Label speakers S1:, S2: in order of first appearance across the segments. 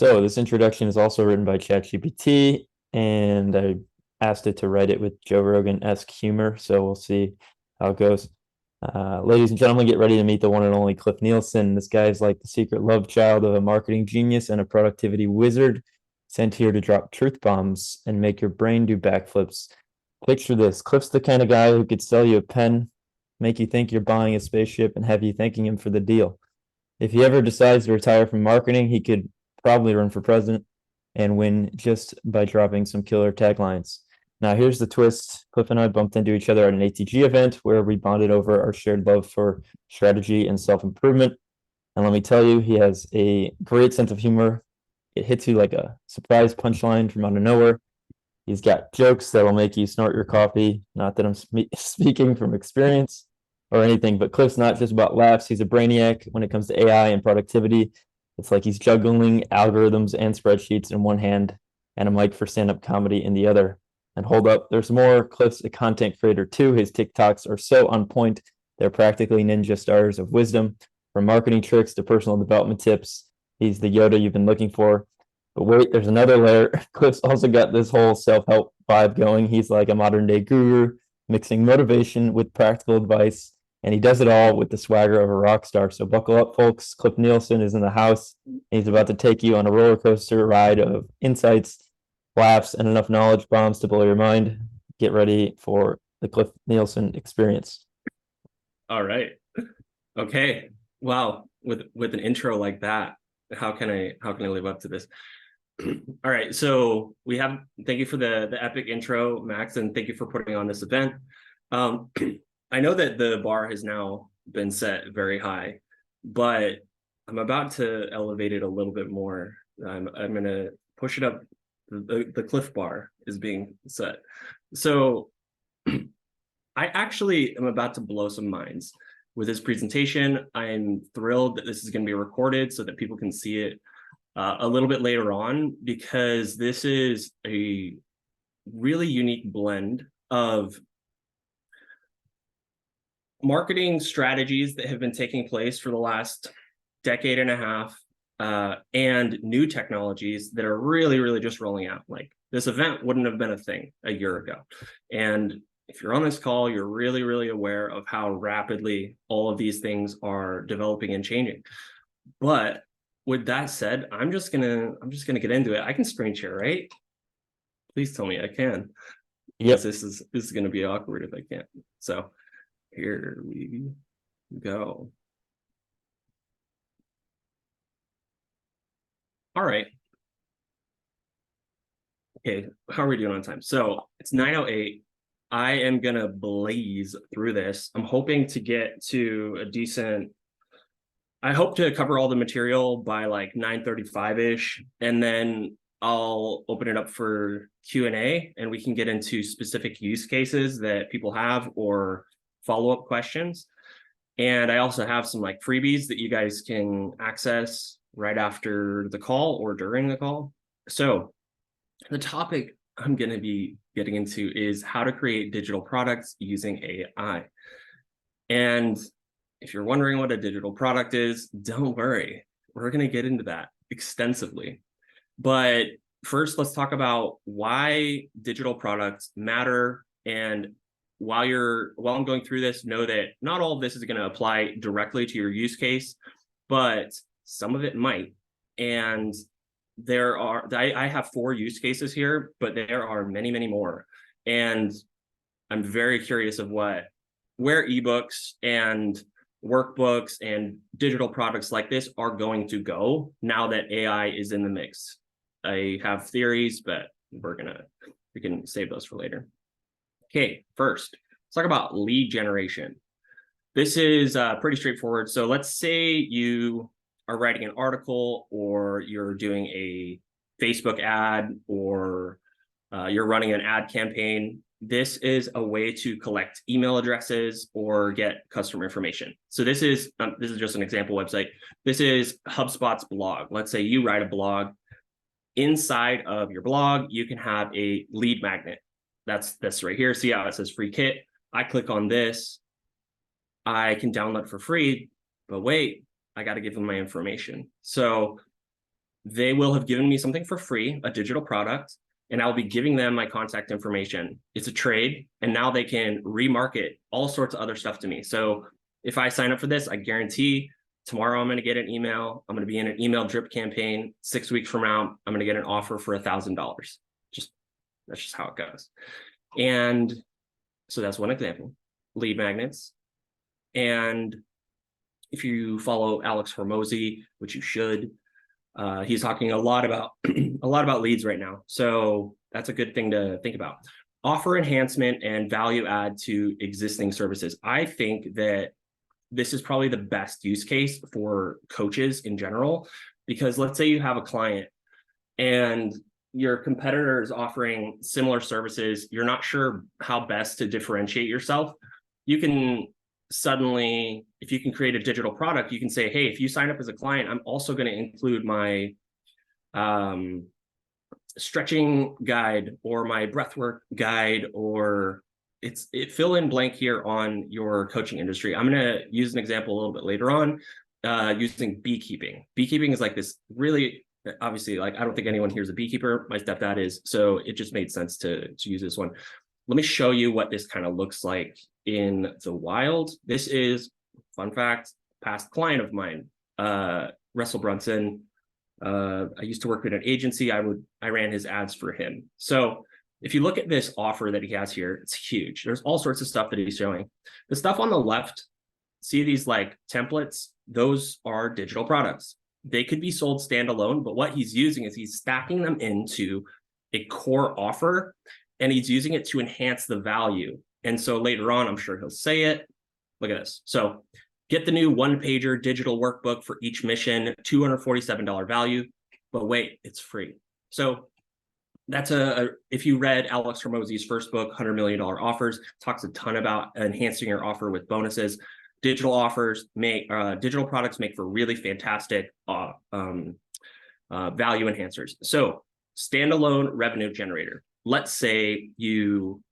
S1: So this introduction is also written by ChatGPT, and I asked it to write it with Joe Rogan-esque humor. So we'll see how it goes. Ladies and gentlemen, get ready to meet the one and only Cliff Nielson. This guy is like the secret love child of a marketing genius and a productivity wizard, sent here to drop truth bombs and make your brain do backflips. Picture this. Cliff's the kind of guy who could sell you a pen, make you think you're buying a spaceship, and have you thanking him for the deal. If he ever decides to retire from marketing, he could probably run for president and win just by dropping some killer taglines. Now, here's the twist. Cliff and I bumped into each other at an ATG event where we bonded over our shared love for strategy and self-improvement. And let me tell you, he has a great sense of humor. It hits you like a surprise punchline from out of nowhere. He's got jokes that'll make you snort your coffee. Not that I'm speaking from experience or anything, but Cliff's not just about laughs. He's a brainiac when it comes to AI and productivity. It's like he's juggling algorithms and spreadsheets in one hand and a mic for stand-up comedy in the other. And hold up, there's more. Cliff's a content creator too. His TikToks are so on point. They're practically ninja stars of wisdom, from marketing tricks to personal development tips. He's the Yoda you've been looking for. But wait, there's another layer. Cliff's also got this whole self-help vibe going. He's like a modern day guru, mixing motivation with practical advice, and he does it all with the swagger of a rock star. So buckle up, folks. Cliff Nielson is in the house. He's about to take you on a roller coaster ride of insights, laughs, and enough knowledge bombs to blow your mind. Get ready for the Cliff Nielson experience.
S2: All right. Okay. Wow. With an intro like that, how can I live up to this? All right. So thank you for the epic intro, Max, and thank you for putting on this event. I know that the bar has now been set very high, but I'm about to elevate it a little bit more. I'm going to push it up. The Cliff bar is being set. So I actually am about to blow some minds with this presentation. I'm thrilled that this is going to be recorded so that people can see it a little bit later on, because this is a really unique blend of marketing strategies that have been taking place for the last decade and a half, and new technologies that are really just rolling out. Like, this event wouldn't have been a thing a year ago. And if you're on this call, you're really aware of how rapidly all of these things are developing and changing. But with that said, I'm just gonna get into it. I can screen share, right? Please tell me I can.
S1: Yep.
S2: This is gonna be awkward if I can't. So here we go. All right. Okay, how are we doing on time? So it's 9:08. I am gonna blaze through this. I'm hoping to get to a decent. I hope to cover all the material by like 9:35-ish, and then I'll open it up for Q&A, and we can get into specific use cases that people have or follow-up questions. And I also have some like freebies that you guys can access right after the call or during the call. So the topic I'm going to be getting into is how to create digital products using AI. And if you're wondering what a digital product is, don't worry. We're going to get into that extensively. But first, let's talk about why digital products matter. And while I'm going through this, know that not all of this is going to apply directly to your use case, but some of it might. And I have 4 use cases here, but there are many more. And I'm very curious of where ebooks and workbooks and digital products like this are going to go now that AI is in the mix. I have theories, but we can save those for later. Okay, first, let's talk about lead generation. This is pretty straightforward. So let's say you are writing an article, or you're doing a Facebook ad, or you're running an ad campaign. This is a way to collect email addresses or get customer information. So this is just an example website. This is HubSpot's blog. Let's say you write a blog. Inside of your blog, you can have a lead magnet. That's this right here. See how it says free kit? I click on this. I can download for free, but wait, I got to give them my information. So they will have given me something for free, a digital product, and I'll be giving them my contact information. It's a trade, and now they can remarket all sorts of other stuff to me. So if I sign up for this, I guarantee tomorrow I'm going to get an email. I'm going to be in an email drip campaign. 6 weeks from now, I'm going to get an offer for $1,000. Just that's just how it goes. And so that's one example. Lead magnets. And if you follow Alex Hormozy, which you should, he's talking a lot about leads right now. So that's a good thing to think about. Offer enhancement and value add to existing services. I think that this is probably the best use case for coaches in general, because let's say you have a client and your competitor is offering similar services. You're not sure how best to differentiate yourself. You can suddenly, if you can create a digital product, you can say, hey, if you sign up as a client, I'm also going to include my stretching guide or my breathwork guide, or fill in blank here on your coaching industry. I'm going to use an example a little bit later on using beekeeping. Beekeeping is like this really, obviously, like I don't think anyone here is a beekeeper. My stepdad is, so it just made sense to use this one. Let me show you what this kind of looks like in the wild. This is, fun fact, past client of mine, Russell Brunson. I used to work at an agency. I ran his ads for him. So if you look at this offer that he has here, it's huge. There's all sorts of stuff that he's showing. The stuff on the left, see these like templates? Those are digital products. They could be sold standalone, but what he's using is he's stacking them into a core offer, and he's using it to enhance the value. And so later on, I'm sure he'll say it. Look at this. So get the new one-pager digital workbook for each mission, $247 value. But wait, it's free. So that's if you read Alex Hormozy's first book, $100 Million Offers, talks a ton about enhancing your offer with bonuses. Digital products make for really fantastic value enhancers. So standalone revenue generator. Let's say you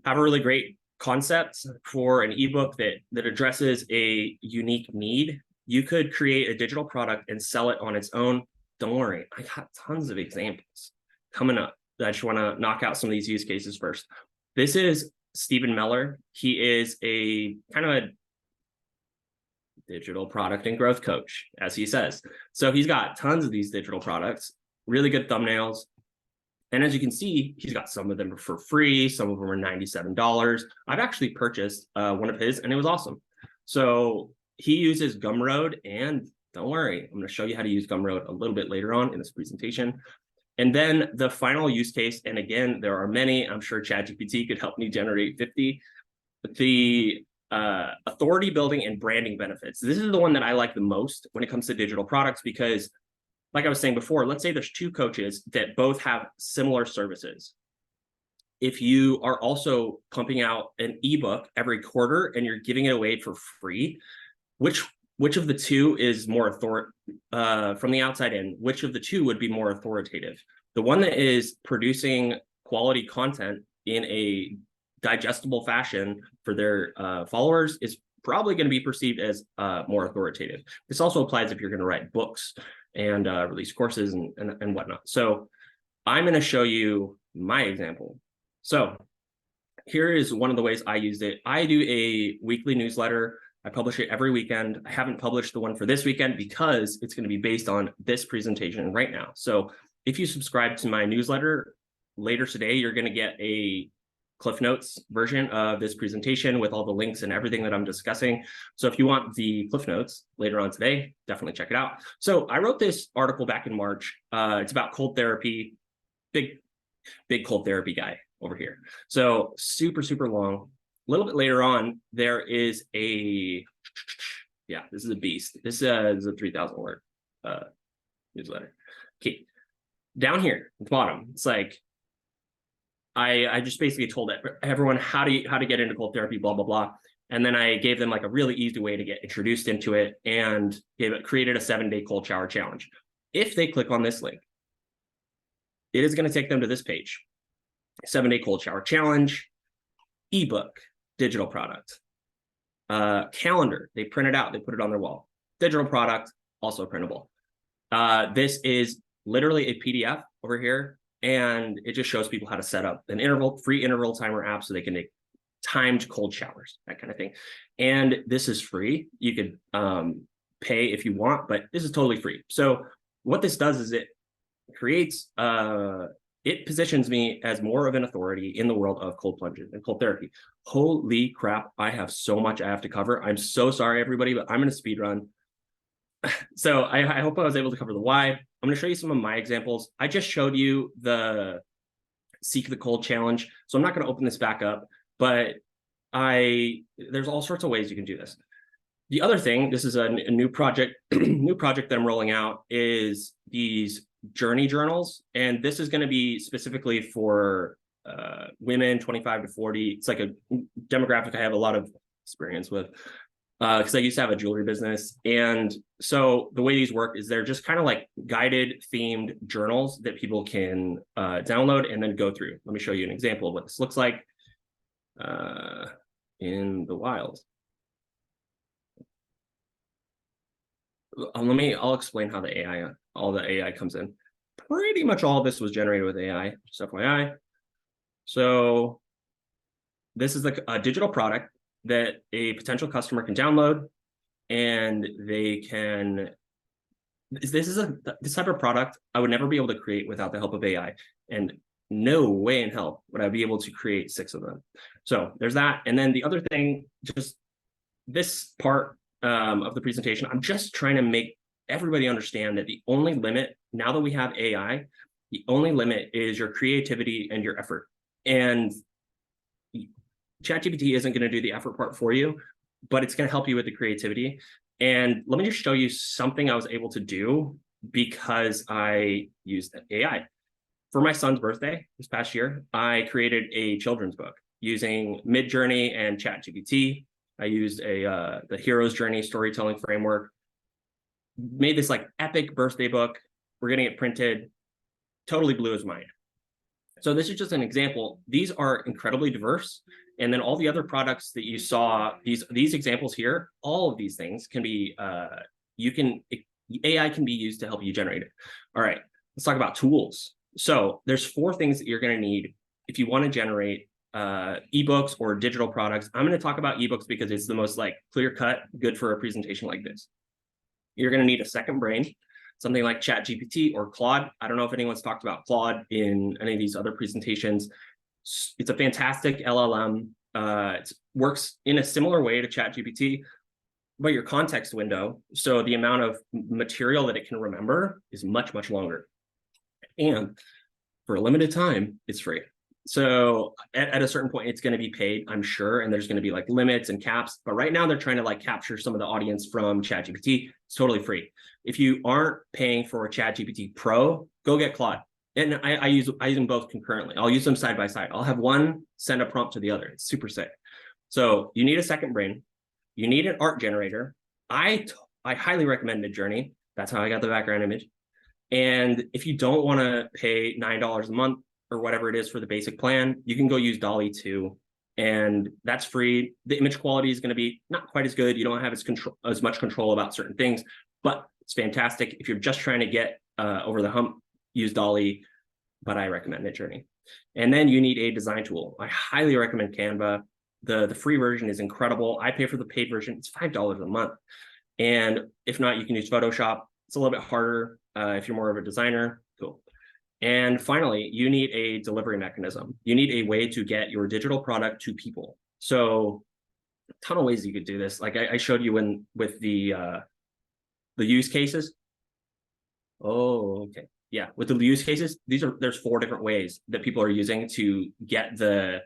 S2: have a really great concept for an ebook that addresses a unique need. You could create a digital product and sell it on its own. Don't worry, I got tons of examples coming up. I just want to knock out some of these use cases first. This is Stephen Meller. He is a kind of a digital product and growth coach, as he says. So he's got tons of these digital products, really good thumbnails. And as you can see, he's got some of them for free. Some of them are $97. I've actually purchased one of his, and it was awesome. So he uses Gumroad, and don't worry, I'm going to show you how to use Gumroad a little bit later on in this presentation. And then the final use case, and again, there are many. I'm sure ChatGPT could help me generate 50. The authority building and branding benefits. This is the one that I like the most when it comes to digital products, because like I was saying before, let's say there's two coaches that both have similar services. If you are also pumping out an ebook every quarter and you're giving it away for free, which of the two is more from the outside in, which of the two would be more authoritative? The one that is producing quality content in a digestible fashion for their followers is probably going to be perceived as more authoritative. This also applies if you're going to write books and release courses and whatnot. So I'm going to show you my example. So here is one of the ways I used it. I do a weekly newsletter. I publish it every weekend. I haven't published the one for this weekend because it's going to be based on this presentation right now. So if you subscribe to my newsletter later today, you're going to get a Cliff Notes version of this presentation with all the links and everything that I'm discussing. So if you want the Cliff Notes later on today, definitely check it out. So I wrote this article back in March. It's about cold therapy, big cold therapy guy over here. So super, super long. A little bit later on, there is this is a beast. This is a 3,000 word newsletter. Okay, down here at the bottom, it's like, I just basically told everyone how to get into cold therapy, blah, blah, blah. And then I gave them like a really easy way to get introduced into it, and created a 7-day cold shower challenge. If they click on this link, it is going to take them to this page. 7-day cold shower challenge, ebook, digital product, calendar. They print it out, they put it on their wall. Digital product, also printable. This is literally a PDF over here, and it just shows people how to set up an free interval timer app so they can make timed cold showers, that kind of thing. And this is free. You could pay if you want, but this is totally free. So what this does is it creates it positions me as more of an authority in the world of cold plunges and cold therapy. Holy crap, I have so much I have to cover. I'm so sorry, everybody, but I'm going to speed run. So I hope I was able to cover the why. I'm going to show you some of my examples. I just showed you the Seek the Cold challenge, so I'm not going to open this back up, but there's all sorts of ways you can do this. The other thing, this is a new project, new project that I'm rolling out, is these journey journals. And this is going to be specifically for women 25 to 40. It's like a demographic I have a lot of experience with because I used to have a jewelry business. And so the way these work is they're just kind of like guided themed journals that people can download and then go through. Let me show you an example of what this looks like in the wild. I'll explain how all the AI comes in. Pretty much all of this was generated with AI, just FYI. So this is a digital product that a potential customer can download, and they can, this type of product I would never be able to create without the help of AI. And no way in hell would I be able to create 6 of them. So there's that. And then the other thing, just this part of the presentation, I'm just trying to make everybody understand that the only limit, now that we have AI, the only limit is your creativity and your effort. And ChatGPT isn't going to do the effort part for you, but it's going to help you with the creativity. And let me just show you something I was able to do because I used AI. For my son's birthday this past year, I created a children's book using Midjourney and ChatGPT. I used the Hero's Journey storytelling framework, made this like epic birthday book. We're getting it printed, totally blew his mind. So this is just an example. These are incredibly diverse. And then all the other products that you saw, these examples here, all of these things can be, AI can be used to help you generate it. All right, let's talk about tools. So there's 4 things that you're going to need if you want to generate ebooks or digital products. I'm going to talk about ebooks because it's the most like clear cut, good for a presentation like this. You're going to need a second brain, something like ChatGPT or Claude. I don't know if anyone's talked about Claude in any of these other presentations. It's a fantastic LLM. It works in a similar way to ChatGPT, but your context window, so the amount of material that it can remember, is much, much longer. And for a limited time, it's free. So at a certain point, it's going to be paid, I'm sure, and there's going to be like limits and caps. But right now, they're trying to like capture some of the audience from ChatGPT. It's totally free. If you aren't paying for ChatGPT Pro, go get Claude. And I use them both concurrently. I'll use them side by side. I'll have one send a prompt to the other. It's super sick. So you need a second brain. You need an art generator. I highly recommend Midjourney. That's how I got the background image. And if you don't want to pay $9 a month or whatever it is for the basic plan, you can go use DALL-E 2, and that's free. The image quality is going to be not quite as good. You don't have as much control about certain things, but it's fantastic. If you're just trying to get over the hump, use DALL-E, but I recommend Midjourney. And then you need a design tool. I highly recommend Canva. The free version is incredible. I pay for the paid version. It's $5 a month. And if not, you can use Photoshop. It's a little bit harder if you're more of a designer. Cool. And finally, you need a delivery mechanism. You need a way to get your digital product to people. So a ton of ways you could do this. Like I showed you with the use cases. Oh, okay. Yeah, with the use cases, there's 4 different ways that people are using to get the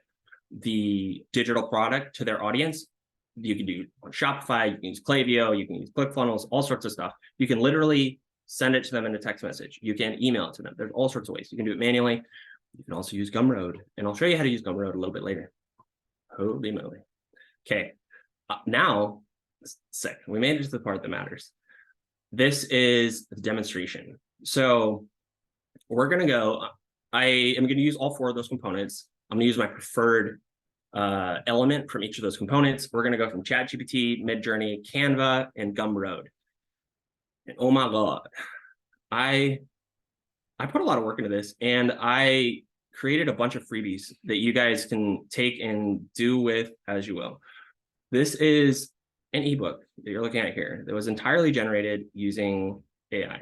S2: digital product to their audience. You can do on Shopify, you can use Klaviyo, you can use ClickFunnels, all sorts of stuff. You can literally send it to them in a text message. You can email it to them. There's all sorts of ways. You can do it manually. You can also use Gumroad, and I'll show you how to use Gumroad a little bit later. Holy moly. Okay, now, sick. We made it to the part that matters. This is the demonstration. So we're going to go, I am going to use all 4 of those components. I'm going to use my preferred element from each of those components. We're going to go from ChatGPT, Midjourney, Canva, and Gumroad. And oh my God, I put a lot of work into this, and I created a bunch of freebies that you guys can take and do with as you will. This is an ebook that you're looking at here that was entirely generated using AI.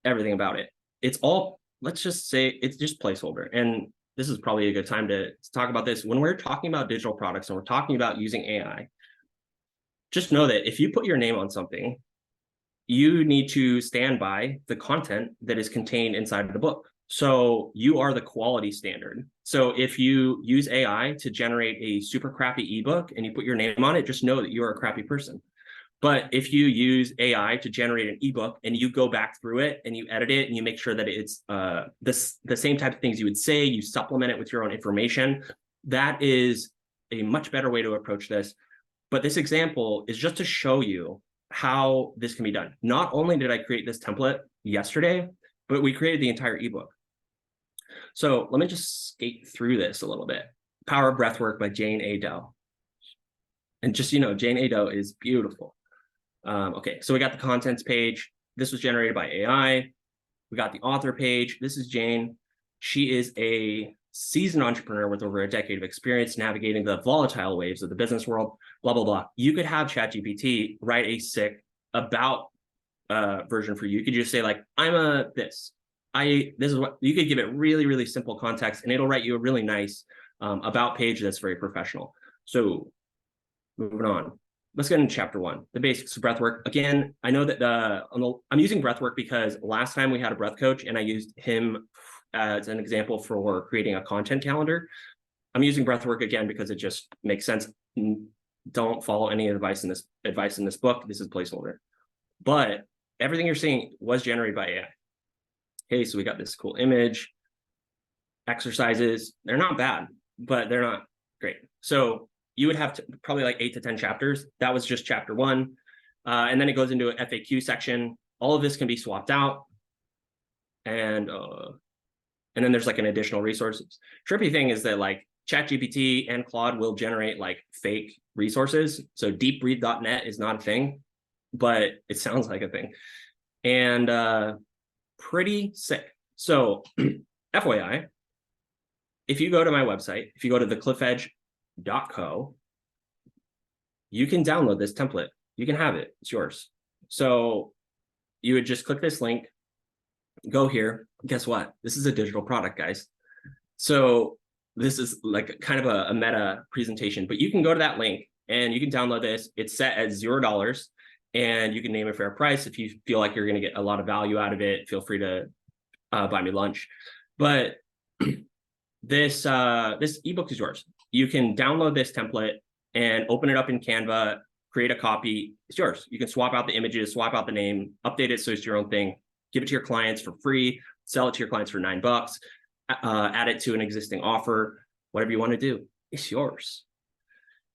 S2: Everything about it. It's all, let's just say it's just placeholder. And this is probably a good time to talk about this. When we're talking about digital products and we're talking about using AI, just know that if you put your name on something, you need to stand by the content that is contained inside of the book. So you are the quality standard. So if you use AI to generate a super crappy ebook and you put your name on it, just know that you're a crappy person. But if you use AI to generate an ebook and you go back through it and you edit it and you make sure that it's the same type of things you would say, you supplement it with your own information, that is a much better way to approach this. But this example is just to show you how this can be done. Not only did I create this template yesterday, but we created the entire ebook. So let me just skate through this a little bit. Power of Breathwork by Jane A. Doe. And just, Jane A. Doe is beautiful. Okay, so we got the contents page. This was generated by AI. We got the author page. This is Jane. She is a seasoned entrepreneur with over a decade of experience navigating the volatile waves of the business world, blah, blah, blah. You could have ChatGPT write a sick about version for you. You could just say like, this is what, you could give it really, really simple context and it'll write you a really nice about page that's very professional. So moving on. Let's get into chapter 1, the basics of breathwork. Again, I know that I'm using breathwork because last time we had a breath coach and I used him as an example for creating a content calendar. I'm using breathwork again because it just makes sense. Don't follow any advice in this book. This is placeholder. But everything you're seeing was generated by AI. Okay, so we got this cool image. Exercises, they're not bad, but they're not great. So you would have probably like 8 to 10 chapters. That was just chapter 1. And then it goes into an FAQ section. All of this can be swapped out. And then there's like an additional resources. Trippy thing is that like ChatGPT and Claude will generate like fake resources. So deepbreathe.net is not a thing, but it sounds like a thing. And pretty sick. So FYI, if you go to my website, if you go to thecliffedge.co, you can download this template. You can have it. It's yours. So you would just click this link, go here. Guess what? This is a digital product, guys. So this is like kind of a meta presentation, but you can go to that link and you can download this. It's set at $0 and you can name a fair price. If you feel like you're going to get a lot of value out of it, feel free to buy me lunch. But this ebook is yours. You can download this template and open it up in Canva, create a copy. It's yours. You can swap out the images, swap out the name, update it so it's your own thing, give it to your clients for free, sell it to your clients for $9, add it to an existing offer, whatever you want to do. It's yours.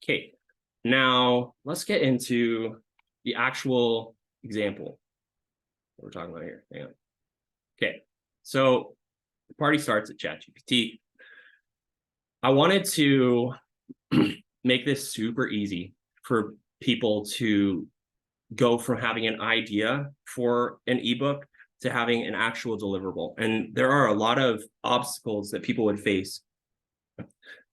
S2: Okay, now let's get into the actual example that we're talking about here. Hang on. Okay, so the party starts at ChatGPT. I wanted to make this super easy for people to go from having an idea for an ebook to having an actual deliverable. And there are a lot of obstacles that people would face.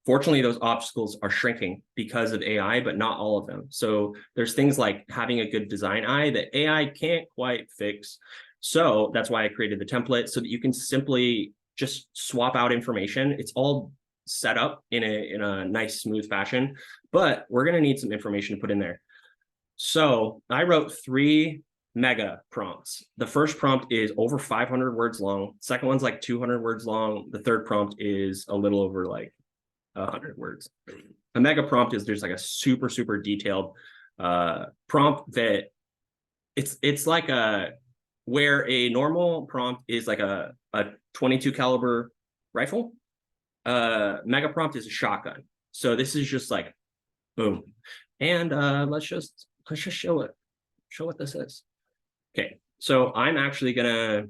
S2: Fortunately, those obstacles are shrinking because of AI, but not all of them. So there's things like having a good design eye that AI can't quite fix. So that's why I created the template so that you can simply just swap out information. It's all set up in a nice, smooth fashion, but we're going to need some information to put in there. So I wrote 3 mega prompts. The first prompt is over 500 words long. Second one's like 200 words long. The third prompt is a little over like 100 words. A mega prompt is there's like a super, super detailed prompt that it's like where a normal prompt is like a 22 caliber rifle. Mega prompt is a shotgun. So this is just like boom. And let's just show what this is. Okay, so I'm actually gonna,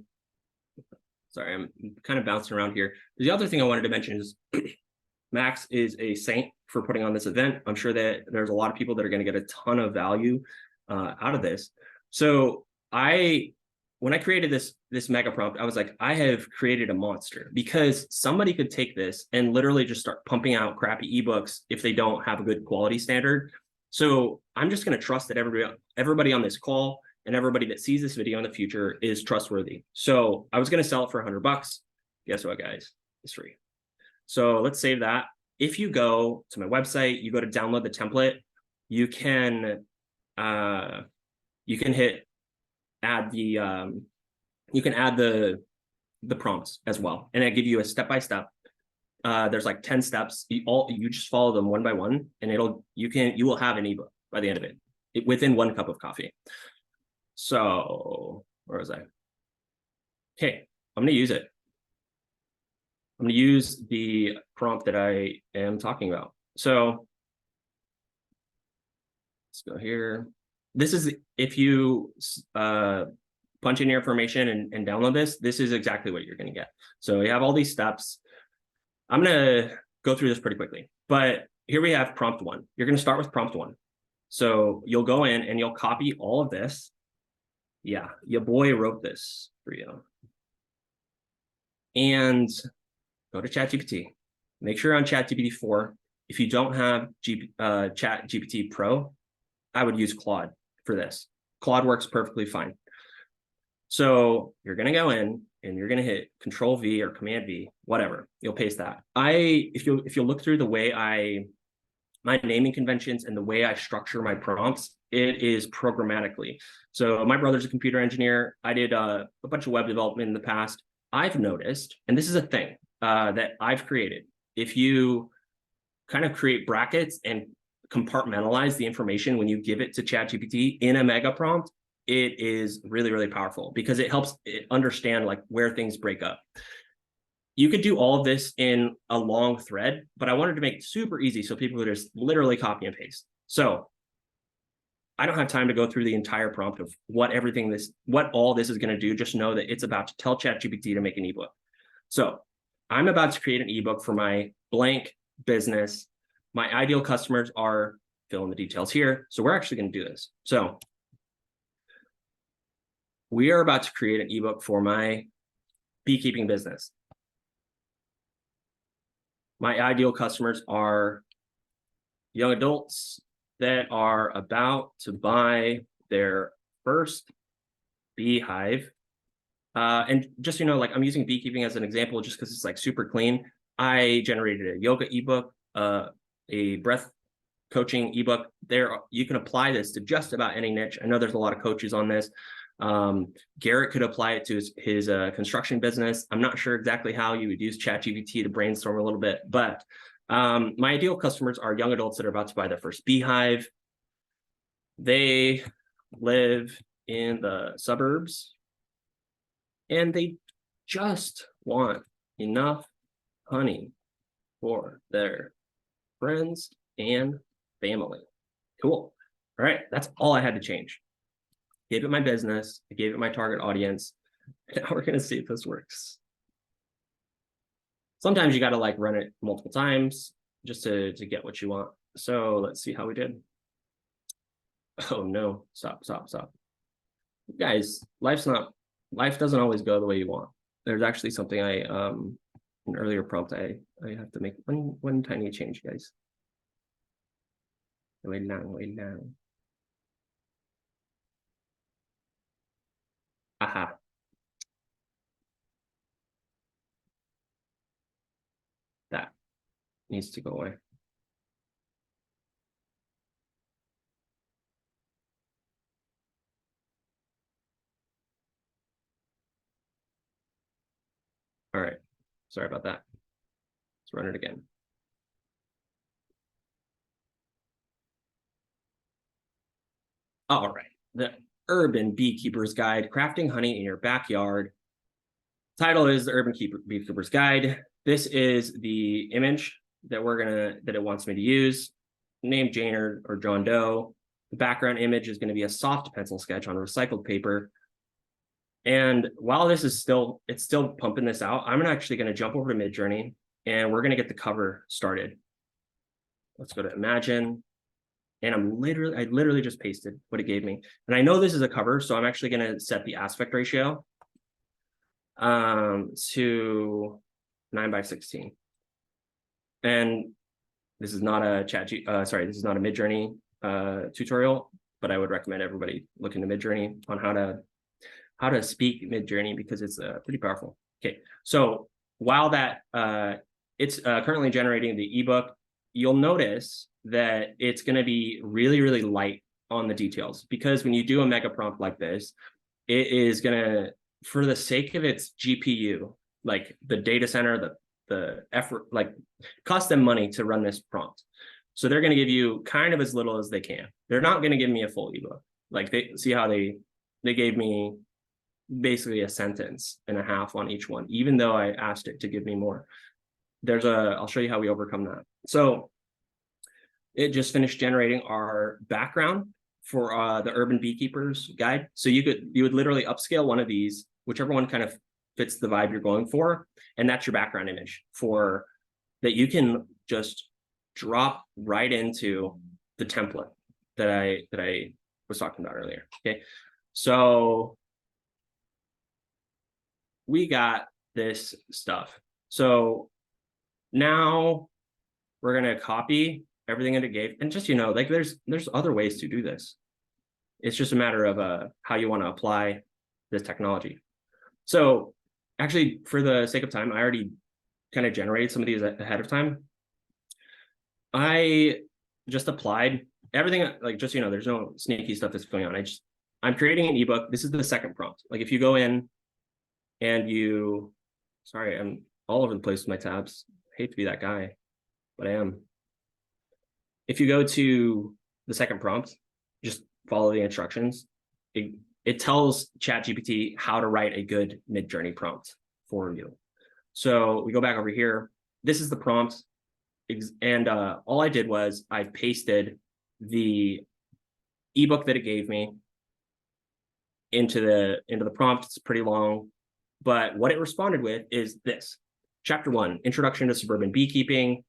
S2: sorry, I'm kind of bouncing around here. The other thing I wanted to mention is Max is a saint for putting on this event. I'm sure that there's a lot of people that are going to get a ton of value out of this. So I when I created this mega prompt, I was like, I have created a monster, because somebody could take this and literally just start pumping out crappy ebooks if they don't have a good quality standard. So I'm just going to trust that everybody on this call and everybody that sees this video in the future is trustworthy. So I was going to sell it for $100. Guess what, guys? It's free. So let's save that. If you go to my website, you go to download the template, you can hit add the you can add the prompts as well, and I give you a step-by-step. There's like 10 steps. You just follow them one by one, and you will have an ebook by the end of it within 1 cup of coffee. So where was I? Okay, I'm going to use it. I'm going to use the prompt that I am talking about. So let's go here. This is, if you punch in your information and download this is exactly what you're going to get. So we have all these steps. I'm going to go through this pretty quickly, but here we have prompt 1. You're going to start with prompt 1. So you'll go in and you'll copy all of this. Yeah, your boy wrote this for you. And go to ChatGPT. Make sure you're on ChatGPT 4. If you don't have ChatGPT Pro, I would use Claude for this. Claude works perfectly fine. So you're going to go in and you're going to hit Control V or Command V, whatever. You'll paste that. If you look through the way my naming conventions and the way I structure my prompts, it is programmatically. So my brother's a computer engineer. I did a bunch of web development in the past. I've noticed, and this is a thing that I've created, if you kind of create brackets and compartmentalize the information when you give it to ChatGPT in a mega prompt, it is really, really powerful, because it helps it understand like where things break up. You could do all of this in a long thread, but I wanted to make it super easy so people could just literally copy and paste. So I don't have time to go through the entire prompt of what all this is going to do. Just know that it's about to tell ChatGPT to make an ebook. So I'm about to create an ebook for my blank business. My ideal customers are, fill in the details here. So we're actually going to do this. So we are about to create an ebook for my beekeeping business. My ideal customers are young adults that are about to buy their first beehive. And just, like I'm using beekeeping as an example just because it's like super clean. I generated a yoga ebook, a breath coaching ebook. There, you can apply this to just about any niche. I know there's a lot of coaches on this. Garrett could apply it to his construction business. I'm not sure exactly how you would use ChatGPT to brainstorm a little bit, but my ideal customers are young adults that are about to buy their first beehive. They live in the suburbs and they just want enough honey for their friends and family. Cool. All right, that's all I had to change. Gave it my business, I gave it my target audience. Now we're gonna see if this works. Sometimes you gotta like run it multiple times just to get what you want. So let's see how we did. Oh no, stop. Guys, life doesn't always go the way you want. There's actually something an earlier prompt I have to make one tiny change, guys. Wait now. Aha. That needs to go away. All right, sorry about that. Let's run it again. All right, the Urban Beekeeper's Guide, Crafting Honey in Your Backyard. Title is the Urban Beekeeper's Guide. This is the image that it wants me to use. Name Jane or John Doe. The background image is going to be a soft pencil sketch on recycled paper. And while this is still pumping this out, I'm actually going to jump over to Midjourney and we're going to get the cover started. Let's go to Imagine. And I literally just pasted what it gave me. And I know this is a cover, so I'm actually going to set the aspect ratio to 9:16. And this is not a this is not a Midjourney tutorial, but I would recommend everybody look into Midjourney on how to speak Midjourney, because it's pretty powerful. Okay, so while that it's currently generating the ebook, you'll notice that it's going to be really, really light on the details, because when you do a mega prompt like this, it is going to, for the sake of its GPU, like the data center, the effort, like cost them money to run this prompt. So they're going to give you kind of as little as they can. They're not going to give me a full ebook. Like they see how they gave me basically a sentence and a half on each one, even though I asked it to give me more. I'll show you how we overcome that. So it just finished generating our background for the Urban Beekeepers Guide. So you would literally upscale one of these, whichever one kind of fits the vibe you're going for, and that's your background image for that. You can just drop right into the template that I was talking about earlier. Okay, so we got this stuff. So now we're gonna copy everything that it gave, and just, like there's other ways to do this. It's just a matter of how you want to apply this technology. So actually, for the sake of time, I already kind of generated some of these ahead of time. I just applied everything, like, just, there's no sneaky stuff that's going on. I'm creating an ebook. This is the second prompt. Like if you go in and sorry, I'm all over the place with my tabs. I hate to be that guy, but I am. If you go to the second prompt, just follow the instructions. It tells ChatGPT how to write a good Midjourney prompt for you. So we go back over here. This is the prompt. And all I did was I pasted the ebook that it gave me into the prompt. It's pretty long, but what it responded with is this: Chapter 1, Introduction to Suburban Beekeeping.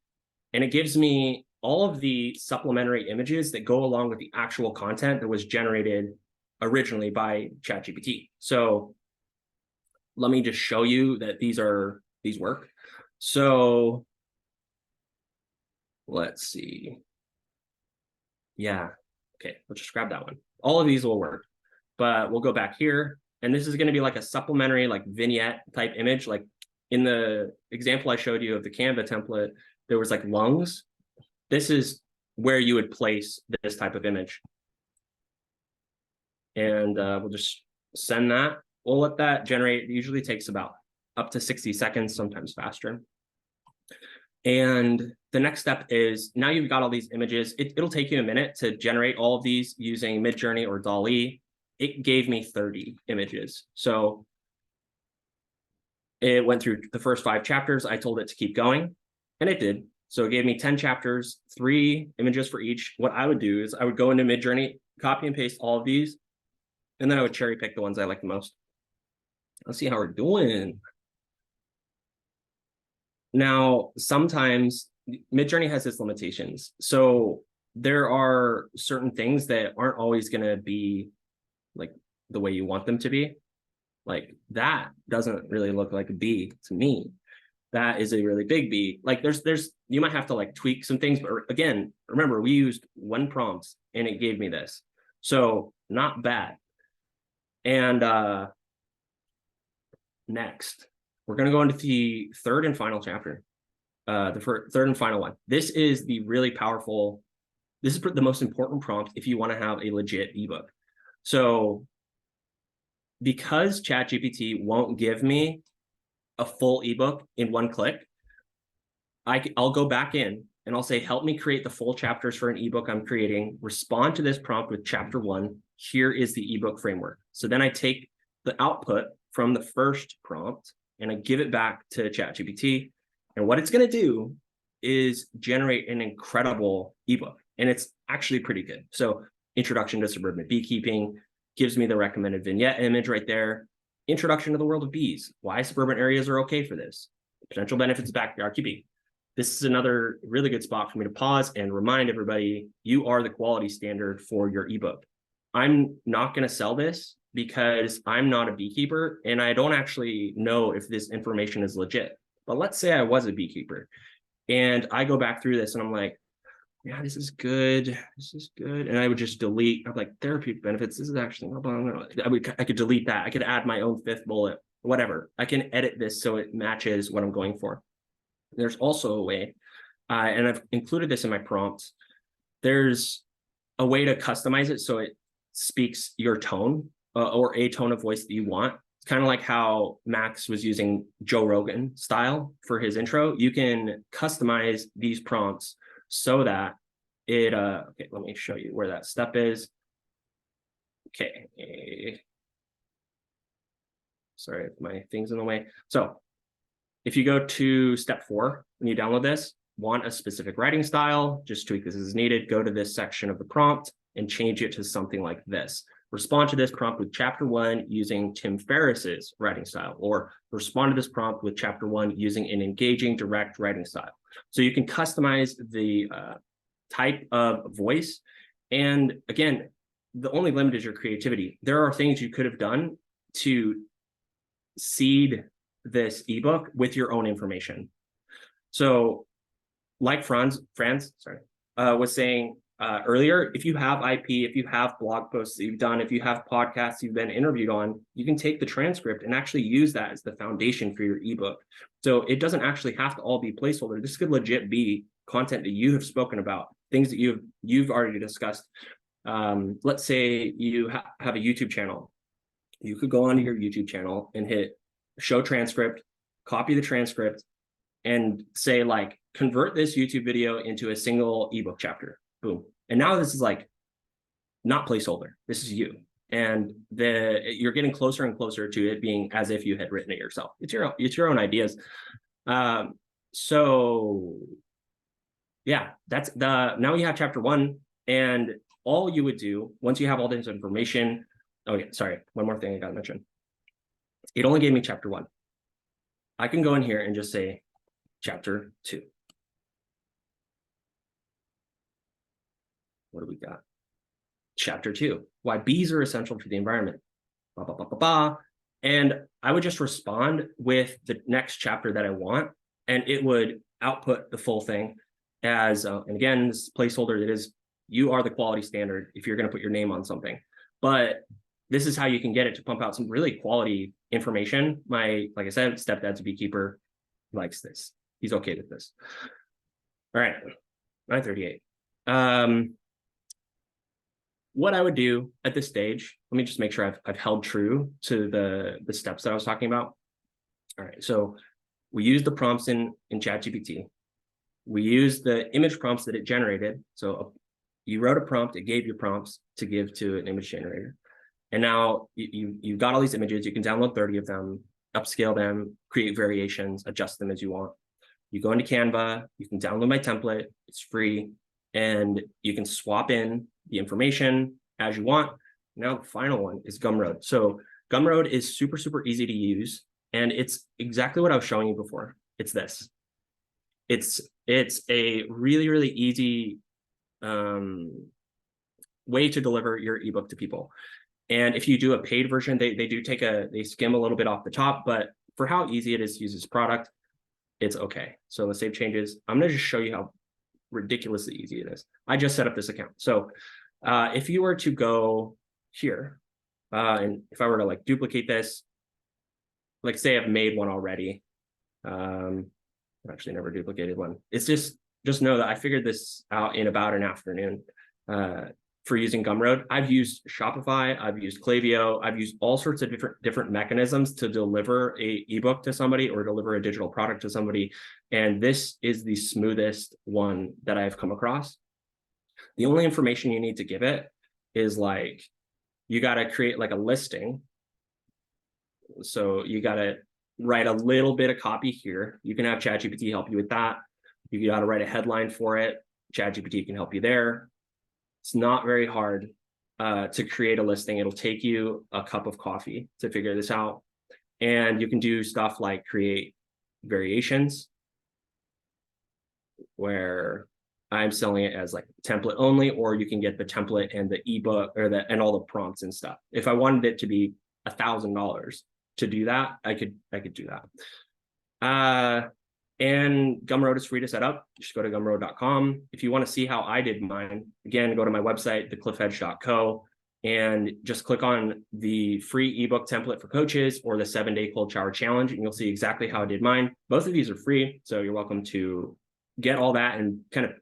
S2: And it gives me all of the supplementary images that go along with the actual content that was generated originally by ChatGPT. So let me just show you that these work. So let's see. Yeah. Okay, let's just grab that one. All of these will work, but we'll go back here. And this is going to be like a supplementary, like vignette type image. Like in the example I showed you of the Canva template, there was like lungs. This is where you would place this type of image. And we'll just send that. We'll let that generate. It usually takes about up to 60 seconds, sometimes faster. And the next step is, now you've got all these images. It'll take you a minute to generate all of these using Midjourney or DALL-E. It gave me 30 images. So it went through the first 5 chapters. I told it to keep going, and it did. So it gave me 10 chapters, 3 images for each. What I would do is I would go into Midjourney, copy and paste all of these, and then I would cherry pick the ones I like the most. Let's see how we're doing. Now, sometimes Midjourney has its limitations. So there are certain things that aren't always going to be like the way you want them to be. Like that doesn't really look like a bee to me. That is a really big bee. Like you might have to like tweak some things, but again, remember, we used 1 prompt and it gave me this. So not bad. And next, we're going to go into the third and final chapter, third and final one. This is the really powerful, this is the most important prompt if you want to have a legit ebook. So because ChatGPT won't give me a full ebook in 1 click, I'll go back in and I'll say, help me create the full chapters for an ebook I'm creating. Respond to this prompt with chapter 1. Here is the ebook framework. So then I take the output from the first prompt and I give it back to ChatGPT. And what it's going to do is generate an incredible ebook. And it's actually pretty good. So Introduction to Suburban Beekeeping gives me the recommended vignette image right there. Introduction to the World of Bees. Why suburban areas are okay for this. Potential benefits of backyard keeping. this is another really good spot for me to pause and remind everybody, you are the quality standard for your ebook. I'm not going to sell this because I'm not a beekeeper and I don't actually know if this information is legit. But let's say I was a beekeeper and I go back through this and I'm like, yeah, this is good. This is good. And I would just delete. I'm like, therapeutic benefits. This is actually, I could delete that. I could add my own fifth bullet, whatever. I can edit this so it matches what I'm going for. There's also a way, and I've included this in my prompts. There's a way to customize it so it speaks your tone or a tone of voice that you want. It's kind of like how Max was using Joe Rogan style for his intro. You can customize these prompts so that it, okay, let me show you where that step is. Okay. Sorry, my thing's in the way. So if you go to step 4, when you download this, want a specific writing style, just tweak this as needed, go to this section of the prompt and change it to something like this. Respond to this prompt with chapter 1 using Tim Ferriss's writing style, or respond to this prompt with chapter 1 using an engaging direct writing style. So you can customize the type of voice. And again, the only limit is your creativity. There are things you could have done to seed this ebook with your own information. So like Franz was saying earlier, if you have IP, if you have blog posts that you've done, if you have podcasts you've been interviewed on, you can take the transcript and actually use that as the foundation for your ebook. So it doesn't actually have to all be placeholder. This could legit be content that you have spoken about, things that you've already discussed. Let's say you have a YouTube channel. You could go onto your YouTube channel and hit show transcript, copy the transcript, and say like, convert this YouTube video into a single ebook chapter. Boom. And now this is like not placeholder. This is you. And you're getting closer and closer to it being as if you had written it yourself. It's your own ideas. So yeah, that's now you have chapter 1, and all you would do once you have all this information. Okay, sorry, one more thing I gotta mention. It only gave me chapter 1. I can go in here and just say chapter 2. What do we got? Chapter 2, why bees are essential to the environment. Bah, bah, bah, bah, bah. And I would just respond with the next chapter that I want, and it would output the full thing as, and again, this placeholder, that is, you are the quality standard if you're going to put your name on something. But this is how you can get it to pump out some really quality information. Like I said, stepdad's a beekeeper, likes this. He's okay with this. All right, 9:38. What I would do at this stage, let me just make sure I've held true to the steps that I was talking about. All right, so we use the prompts in ChatGPT. We use the image prompts that it generated. So you wrote a prompt, it gave you prompts to give to an image generator. And now you've got all these images. You can download 30 of them, upscale them, create variations, adjust them as you want. You go into Canva, you can download my template, it's free, and you can swap in the information as you want. Now the final one is Gumroad. So Gumroad is super, super easy to use, and it's exactly what I was showing you before. It's this. It's a really, really easy way to deliver your ebook to people. And if you do a paid version, they skim a little bit off the top, but for how easy it is to use this product, it's okay. So let's save changes. I'm going to just show you how ridiculously easy it is. I just set up this account. So if you were to go here, and if I were to like duplicate this, like say I've made one already. I've actually never duplicated one. It's just know that I figured this out in about an afternoon. For using Gumroad. I've used Shopify, I've used Klaviyo, I've used all sorts of different mechanisms to deliver a ebook to somebody or deliver a digital product to somebody. And this is the smoothest one that I've come across. The only information you need to give it is like, you got to create like a listing. So you got to write a little bit of copy here. You can have ChatGPT help you with that. You got to write a headline for it. ChatGPT can help you there. It's not very hard to create a listing. It'll take you a cup of coffee to figure this out. And you can do stuff like create variations. where I'm selling it as like template only, or you can get the template and the ebook and all the prompts and stuff. If I wanted it to be $1,000 to do that, I could do that. And Gumroad is free to set up. Just go to gumroad.com. If you want to see how I did mine, again, go to my website, thecliffedge.co, and just click on the free ebook template for coaches or the 7-day cold shower challenge, and you'll see exactly how I did mine. Both of these are free, so you're welcome to get all that and kind of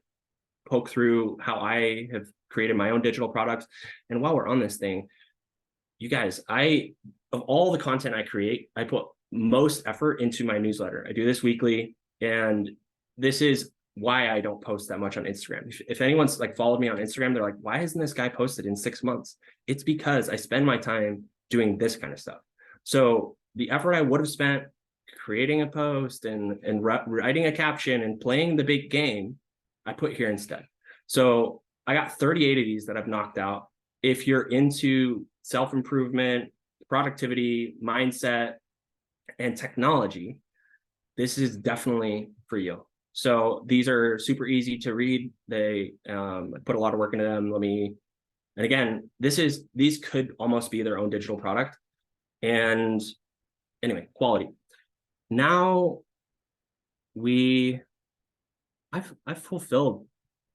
S2: poke through how I have created my own digital products. And while we're on this thing, you guys, of all the content I create, I put most effort into my newsletter. I do this weekly, and this is why I don't post that much on Instagram. If anyone's like followed me on Instagram, they're like, why hasn't this guy posted in 6 months? It's because I spend my time doing this kind of stuff. So the effort I would have spent creating a post and writing a caption and playing the big game, I put here instead. So I got 38 of these that I've knocked out. If you're into self-improvement, productivity, mindset, and technology, this is definitely for you. So these are super easy to read. They put a lot of work into them. And again, these could almost be their own digital product. And anyway, quality. Now I've fulfilled,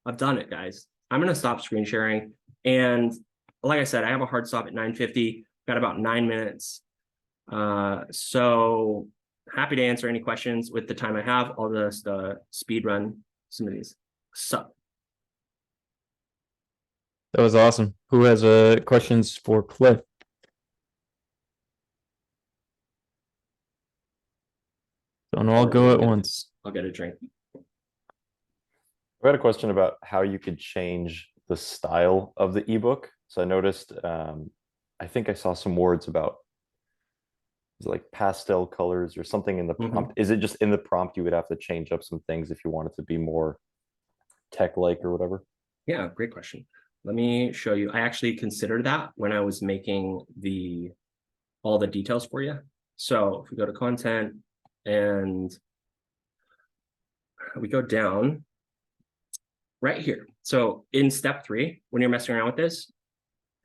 S2: I've done it, guys. I'm gonna stop screen sharing. And like I said, I have a hard stop at 9:50, got about 9 minutes. So happy to answer any questions with the time I have. I'll just speed run some of these. So
S1: That was awesome. Who has questions for Cliff? Don't all go at once.
S2: I'll get a drink.
S3: I had a question about how you could change the style of the ebook. So I noticed, I think I saw some words about like pastel colors or something in the prompt. Is it just in the prompt you would have to change up some things if you want it to be more tech-like or whatever?
S2: Yeah, great question. Let me show you. I actually considered that when I was making all the details for you. So if we go to content and we go down right here. So in step 3, when you're messing around with this,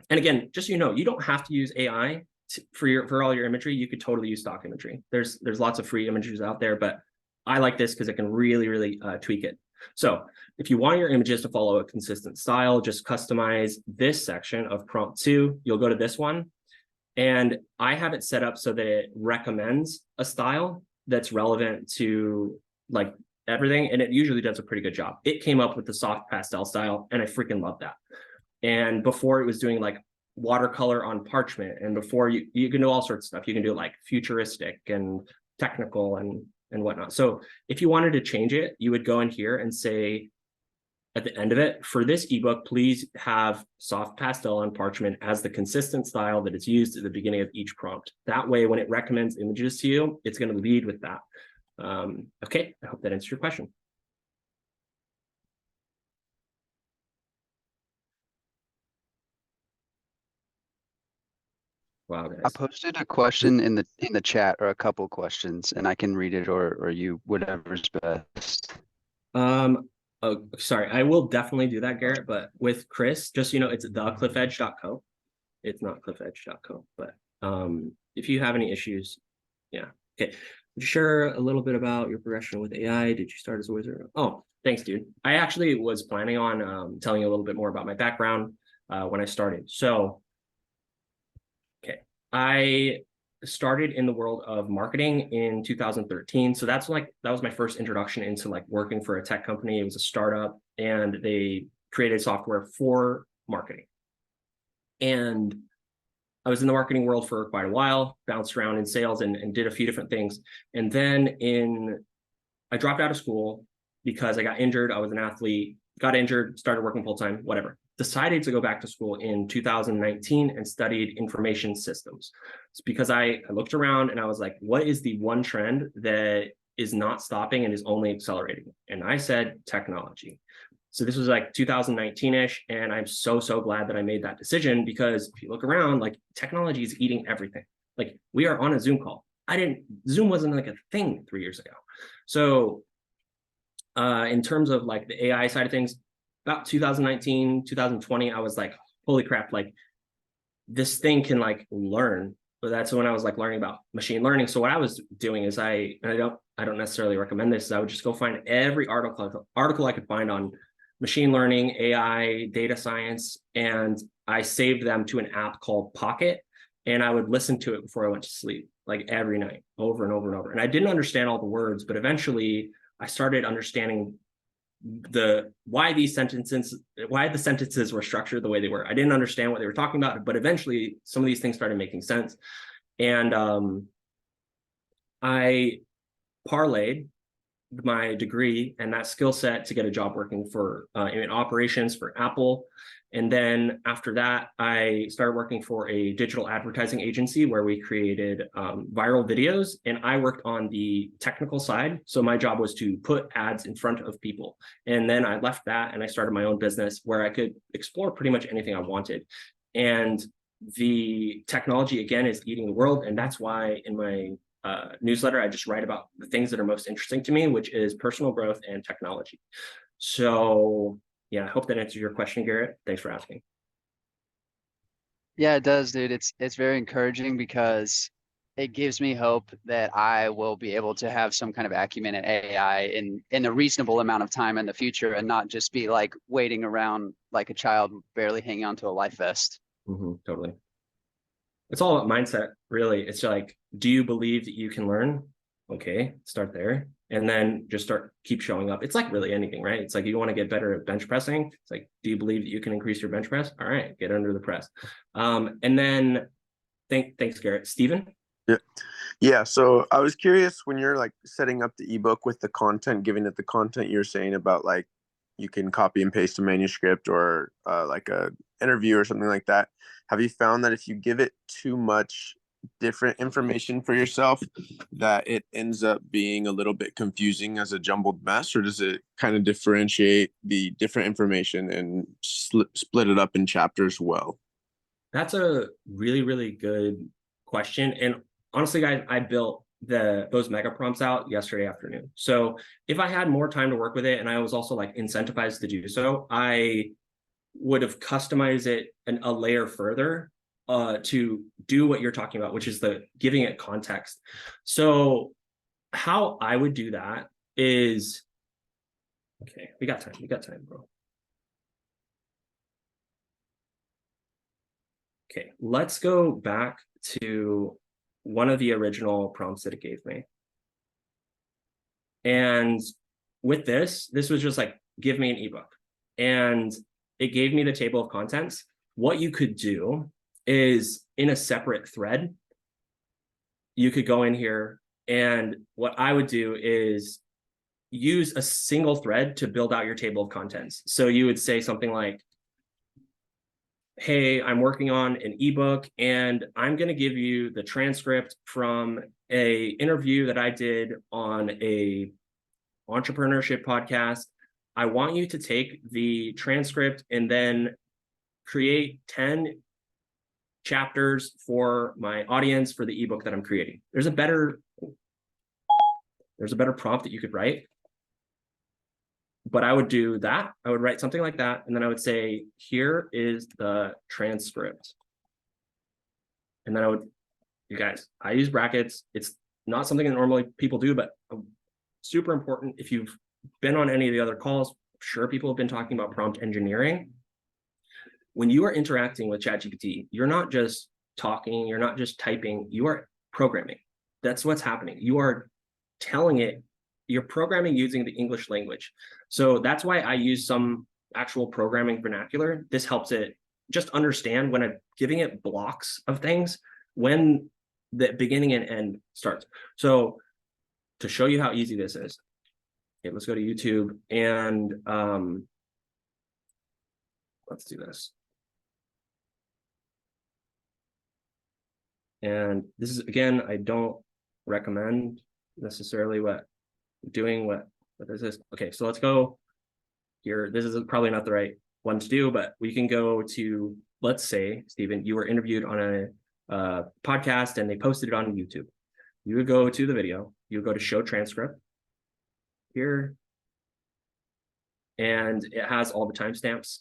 S2: and again, just so you know, you don't have to use AI for all your imagery. You could totally use stock imagery. There's lots of free images out there, but I like this because it can really tweak it. So if you want your images to follow a consistent style, just customize this section of prompt 2. You'll go to this one, and I have it set up so that it recommends a style that's relevant to like everything, and it usually does a pretty good job. It came up with the soft pastel style, and I freaking love that. And before, it was doing like watercolor on parchment, and before you can do all sorts of stuff. You can do like futuristic and technical and whatnot. So if you wanted to change it, you would go in here and say at the end of it, for this ebook, please have soft pastel on parchment as the consistent style that is used at the beginning of each prompt. That way, when it recommends images to you, it's going to lead with that. Okay, I hope that answers your question. Wow, guys.
S4: I posted a question in the chat, or a couple questions, and I can read it, or you, whatever's best.
S2: Oh, sorry, I will definitely do that, Garrett. But with Chris, just so you know, it's thecliffedge.co. It's not cliffedge.co. But if you have any issues, yeah. Okay. Would you share a little bit about your progression with AI? Did you start as a wizard? Oh, thanks, dude. I actually was planning on telling you a little bit more about my background when I started. So, okay, I started in the world of marketing in 2013. So that was my first introduction into like working for a tech company. It was a startup, and they created software for marketing. And I was in the marketing world for quite a while, bounced around in sales and did a few different things. And then I dropped out of school because I got injured. I was an athlete, got injured, started working full-time, whatever. Decided to go back to school in 2019 and studied information systems. It's because I looked around and I was like, what is the one trend that is not stopping and is only accelerating? And I said technology. So this was like 2019-ish, and I'm so glad that I made that decision, because if you look around, like technology is eating everything. Like we are on a Zoom call. Zoom wasn't like a thing 3 years ago. So in terms of like the AI side of things, about 2019, 2020, I was like, holy crap, like this thing can like learn. But that's when I was like learning about machine learning. So what I was doing is I don't necessarily recommend this, is I would just go find every article I could find on machine learning, AI, data science, and I saved them to an app called Pocket, and I would listen to it before I went to sleep, like every night, over and over and over. And I didn't understand all the words, but eventually I started understanding why the sentences were structured the way they were. I didn't understand what they were talking about, but eventually some of these things started making sense. And I parlayed my degree and that skill set to get a job working for in operations for Apple. And then after that, I started working for a digital advertising agency where we created viral videos, and I worked on the technical side. So my job was to put ads in front of people. And then I left that and I started my own business where I could explore pretty much anything I wanted. And the technology, again, is eating the world. And that's why in my newsletter, I just write about the things that are most interesting to me, which is personal growth and technology. So yeah, I hope that answers your question, Garrett. Thanks for asking.
S4: Yeah, it does, dude. It's very encouraging because it gives me hope that I will be able to have some kind of acumen at AI in a reasonable amount of time in the future, and not just be like waiting around like a child barely hanging onto a life vest.
S2: Totally. It's all about mindset, really. It's like, do you believe that you can learn? Okay, start there. And then just keep showing up. It's like really anything, right? It's like you want to get better at bench pressing. It's like, do you believe that you can increase your bench press? All right, get under the press. And then thanks, Garrett. Steven?
S5: Yeah. So I was curious, when you're like setting up the ebook with the content, giving it the content you're saying about like you can copy and paste a manuscript or like a interview or something like that. Have you found that if you give it too much different information for yourself, that it ends up being a little bit confusing as a jumbled mess, or does it kind of differentiate the different information and split it up in chapters well?
S2: That's a really, really good question. And honestly, guys, I built those mega prompts out yesterday afternoon. So if I had more time to work with it, and I was also like incentivized to do so, I would have customized it a layer further to do what you're talking about, which is giving it context. So how I would do that is, okay, we got time, bro. Okay, let's go back to one of the original prompts that it gave me. And with this was just like, give me an ebook. And it gave me the table of contents. What you could do is, in a separate thread, you could go in here, and what I would do is use a single thread to build out your table of contents. So you would say something like, hey, I'm working on an ebook, and I'm going to give you the transcript from a interview that I did on a entrepreneurship podcast. I want you to take the transcript and then create 10 chapters for my audience for the ebook that I'm creating. There's a better prompt that you could write. But I would do that. I would write something like that. And then I would say, here is the transcript. And then you guys, I use brackets. It's not something that normally people do, but super important. If you've been on any of the other calls, I'm sure people have been talking about prompt engineering. When you are interacting with ChatGPT, you're not just talking, you're not just typing, you are programming. That's what's happening. You are telling it, you're programming using the English language. So that's why I use some actual programming vernacular. This helps it just understand when I'm giving it blocks of things, when the beginning and end starts. So to show you how easy this is, okay, let's go to YouTube and let's do this. And this is, again, I don't recommend necessarily what this is. Okay, so let's go here. This is probably not the right one to do, but we can go to, let's say, Stephen, you were interviewed on a podcast and they posted it on YouTube. You would go to the video, you would go to show transcript here, and it has all the timestamps.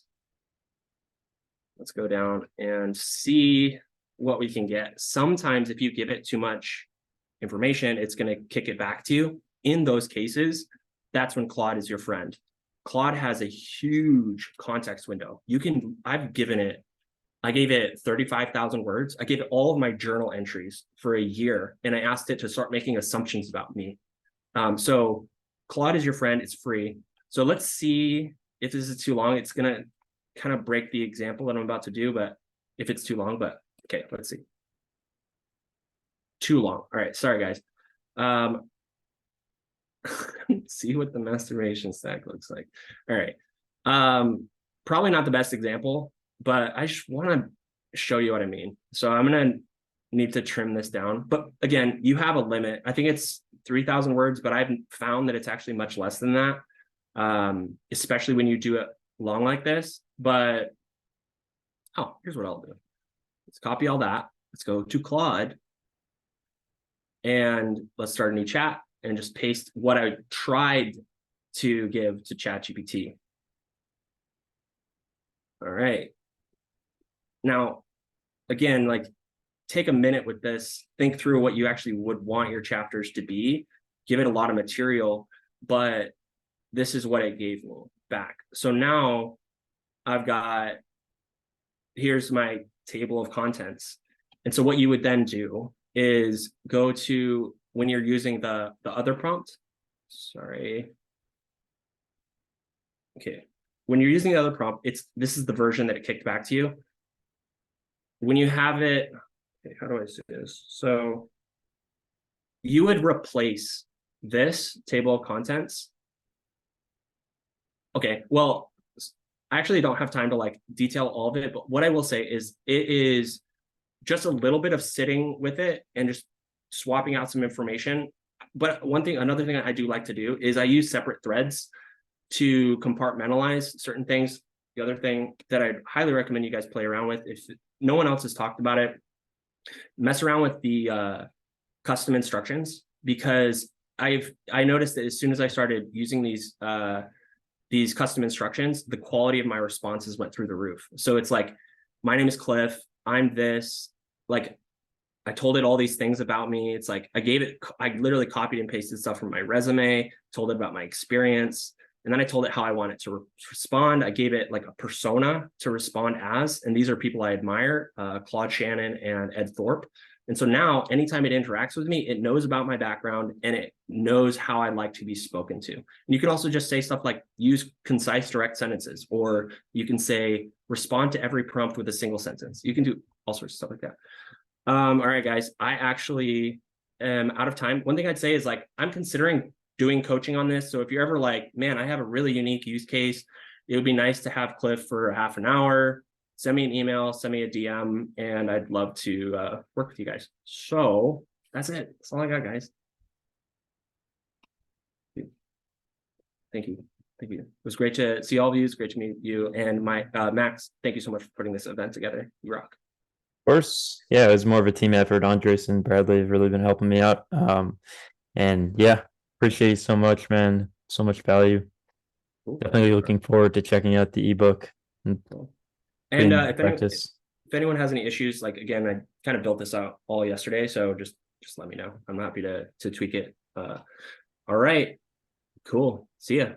S2: Let's go down and see what we can get. Sometimes if you give it too much information, it's going to kick it back to you. In those cases, that's when Claude is your friend. Claude has a huge context window. I gave it 35,000 words. I gave it all of my journal entries for a year, and I asked it to start making assumptions about me. So Claude is your friend. It's free. So let's see if this is too long. It's going to kind of break the example that I'm about to do, but if it's too long, but okay, let's see. Too long. All right, sorry guys. See what the masturbation stack looks like. All right. Probably not the best example, but I just want to show you what I mean. So I'm going to need to trim this down. But again, you have a limit. I think it's 3,000 words, but I've found that it's actually much less than that, especially when you do it long like this. But, oh, here's what I'll do. Let's copy all that. Let's go to Claude. And let's start a new chat and just paste what I tried to give to ChatGPT. All right. Now, again, like, take a minute with this, think through what you actually would want your chapters to be, give it a lot of material, but this is what it gave me back. So now here's my table of contents. And so what you would then do is go to, when you're using the other prompt, sorry. Okay, when you're using the other prompt, this is the version that it kicked back to you. When you have it, okay, how do I say this? So you would replace this table of contents. Okay, well, I actually don't have time to like detail all of it, but what I will say is it is just a little bit of sitting with it and just swapping out some information. But another thing I do like to do is I use separate threads to compartmentalize certain things. The other thing that I'd highly recommend you guys play around with, if no one else has talked about it, mess around with the custom instructions, because I noticed that as soon as I started using these custom instructions, the quality of my responses went through the roof. So it's like, my name is Cliff, I'm this, like, I told it all these things about me. It's like, I literally copied and pasted stuff from my resume, told it about my experience, and then I told it how I want it to respond. I gave it like a persona to respond as, and these are people I admire, Claude Shannon and Ed Thorpe. And so now anytime it interacts with me, it knows about my background and it knows how I like to be spoken to. And you can also just say stuff like use concise, direct sentences, or you can say respond to every prompt with a single sentence. You can do all sorts of stuff like that. All right, guys, I actually am out of time. One thing I'd say is like, I'm considering doing coaching on this. So if you're ever like, man, I have a really unique use case, it would be nice to have Cliff for half an hour. Send me an email, send me a DM, and I'd love to work with you guys. So that's it. That's all I got, guys. Thank you. Thank you. It was great to see all of you. It's great to meet you. And Max, thank you so much for putting this event together. You rock.
S1: Of course. Yeah, it was more of a team effort. Andres and Bradley have really been helping me out. And yeah, appreciate you so much, man. So much value.
S2: Cool.
S1: Definitely looking forward to checking out the ebook.
S2: Cool.
S1: And
S2: if anyone has any issues, like, again, I kind of built this out all yesterday, so just let me know. I'm happy to tweak it. All right, cool. See ya.